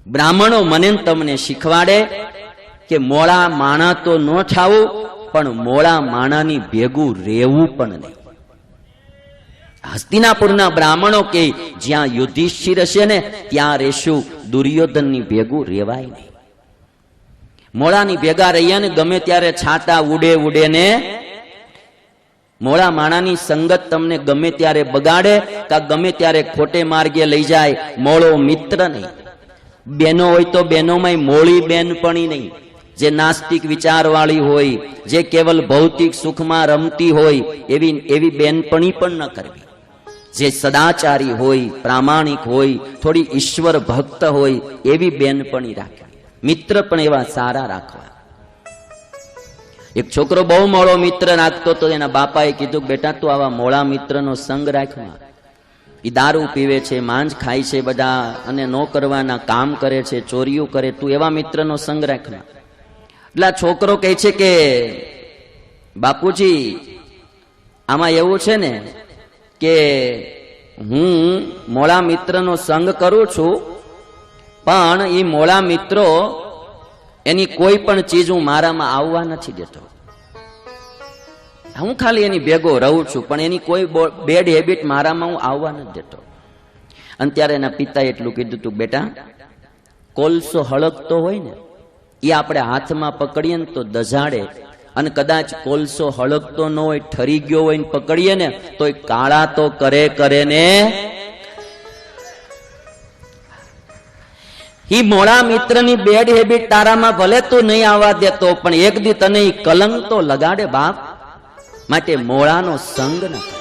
બ્રાહ્મણો મને તમને શીખવાડે કે મોળા માણા તો ન થાવું, પણ મોળા માણાની ભેગું રહેવું પણ નહીં. હસ્તિનાપુરના બ્રાહ્મણો કે જ્યાં યુધિષ્ઠિર હશે ને ત્યાં રહેશું, દુર્યોધનની ભેગું રહેવાય નહીં. મોળાની ભેગા રહ્યા ને ગમે ત્યારે છાંટા ઉડે ને મોળા માણાની સંગત તમને ગમે ત્યારે બગાડે કે ગમે ત્યારે ખોટે માર્ગે લઈ જાય. મોળો મિત્ર નહીં. બેનો હોય તો બેનોમાં મોળી બેનપણી નહીં. જે નાસ્તિક વિચારવાળી હોય, જે કેવલ ભૌતિક સુખમાં રમતી હોય એવી બેનપણી પણ ન કરવી. જે સદાચારી હોય, પ્રામાણિક હોય, થોડી ઈશ્વર ભક્ત હોય એવી બેનપણી રાખવી. મિત્ર પણ એવા સારા રાખવા. એક છોકરો બહુ મોળો મિત્ર રાખતો તો એના બાપાએ કીધું, બેટા તું આવા મોળા મિત્રનો સંગ રાખવા. એ દારૂ પીવે છે, માંજ ખાય છે બધા, અને ન કરવાના કામ કરે છે, ચોરીઓ કરે, તું એવા મિત્રનો સંગ રાખવા. એટલે છોકરો કહે છે કે બાપુજી આમાં એવું છે ને કે હું મોળા મિત્રનો સંગ કરું છું, પણ એ મોળા મિત્રો એની કોઈ પણ ચીજ હું મારામાં આવવા નથી દેતો. હું ખાલી એની ભેગો રહું છું, પણ એની કોઈ બેડ હેબિટ મારામાં હું આવવા નથી દેતો. અને ત્યારે એના પિતાએ એટલું કીધું તું, બેટા કોલસો હળગતો હોય ને એ આપણે હાથમાં પકડીએ ને તો દઝાડે, અને કદાચ કોલસો હળગતો ન હોય, ઠરી ગયો હોય ને પકડીએ ને તો એ કાળા તો કરે ને. ઈ મોળા મિત્રની બેડ હેબિટ તારામાં ભલે તું નહીં આવવા દેતો, પણ એક દી તને ઈ કલંક તો લગાડે બાપ. માટે મોળાનો સંગ ન કર.